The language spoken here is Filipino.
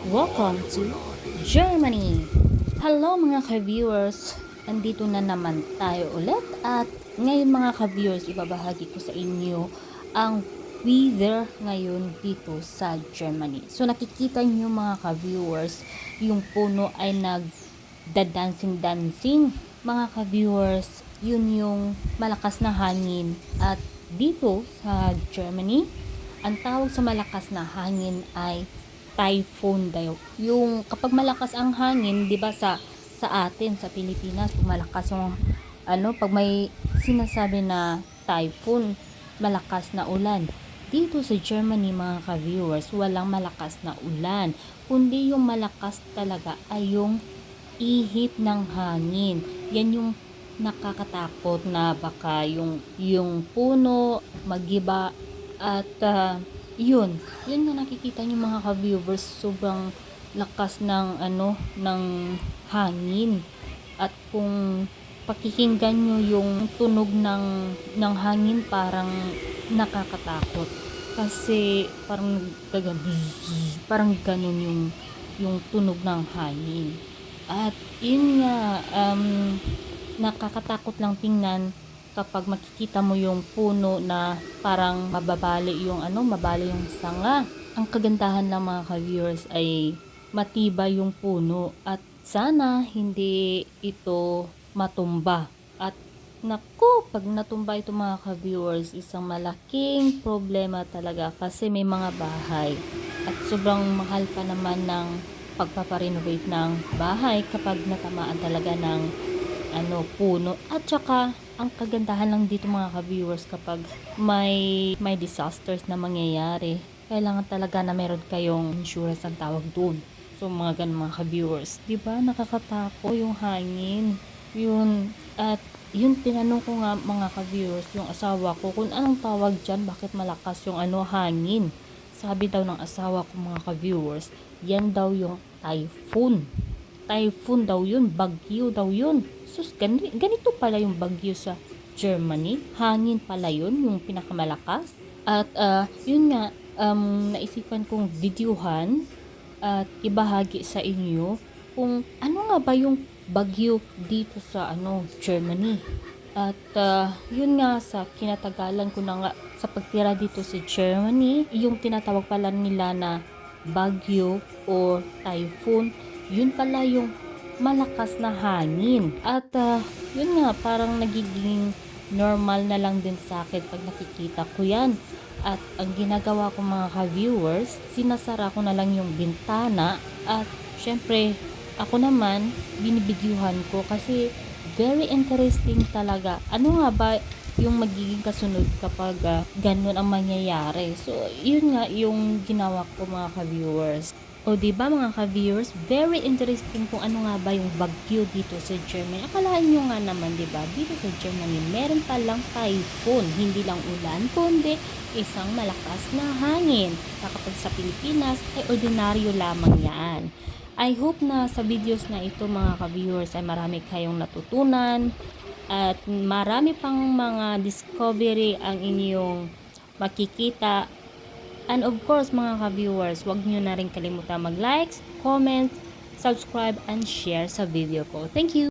Welcome to Germany! Hello mga ka-viewers! Andito na naman tayo ulit at ngayon mga ka-viewers ibabahagi ko sa inyo ang weather ngayon dito sa Germany. So nakikita nyo mga ka-viewers, yung puno ay nagda-dancing-dancing. Mga ka-viewers, yun yung malakas na hangin at dito sa Germany, ang tawag sa malakas na hangin ay typhoon daw. Yung kapag malakas ang hangin, 'di ba sa atin sa Pilipinas, pag malakas yung pag may sinasabi na typhoon, malakas na ulan. Dito sa Germany mga ka-viewers, walang malakas na ulan, kundi yung malakas talaga ay yung ihip ng hangin. Yan yung nakakatakot na baka yung puno magiba at yun nga nakikita niyo mga ka-viewers, sobrang lakas ng ng hangin. At kung pakikinggan niyo yung tunog ng hangin, parang nakakatakot. Kasi parang parang ganun yung tunog ng hangin. At yun nga nakakatakot lang tingnan kapag makikita mo yung puno na parang mababali yung mabali yung sanga. Ang kagandahan lang mga ka-viewers ay matibay yung puno at sana hindi ito matumba. At naku, pag natumba ito mga ka-viewers, isang malaking problema talaga kasi may mga bahay at sobrang mahal pa naman ng pagpaparenovate ng bahay kapag natamaan talaga ng puno. At saka ang kagandahan lang dito mga ka-viewers, kapag may disasters na mangyayari, kailangan talaga na meron kayong insurance ang tawag doon. So mga ganun mga ka-viewers, 'di ba nakakatakot yung hangin. Yun, at yun tinanong ko nga mga ka-viewers yung asawa ko kung anong tawag diyan, bakit malakas yung hangin. Sabi daw ng asawa ko mga ka-viewers, yan daw yung typhoon. Typhoon daw yun, bagyo daw yun. Sus, ganito pala yung bagyo sa Germany. Hangin pala yun, yung pinakamalakas. At yun nga, naisipan kong videohan at ibahagi sa inyo kung ano nga ba yung bagyo dito sa Germany. At yun nga, sa kinatagalan ko na nga sa pagtira dito sa Germany, yung tinatawag pala nila na bagyo o typhoon, yun pala yung malakas na hangin. At yun nga, parang nagiging normal na lang din sa akin pag nakikita ko yan. At ang ginagawa ko mga ka-viewers, sinasara ko na lang yung bintana at syempre ako naman binibidyuhan ko kasi very interesting talaga. Ano nga ba yung magiging kasunod kapag ganun ang mangyayari? So yun nga yung ginawa ko mga ka-viewers. O diba mga ka-viewers, very interesting kung ano nga ba yung bagyo dito sa Germany. Akalain nyo nga naman diba, dito sa Germany meron palang typhoon, hindi lang ulan kundi isang malakas na hangin. Kapag sa Pilipinas ay ordinaryo lamang yan. I hope na sa videos na ito mga ka-viewers ay marami kayong natutunan at marami pang mga discovery ang inyong makikita. And of course mga ka-viewers, huwag nyo na rin kalimutan mag-likes, comment, subscribe, and share sa video ko. Thank you!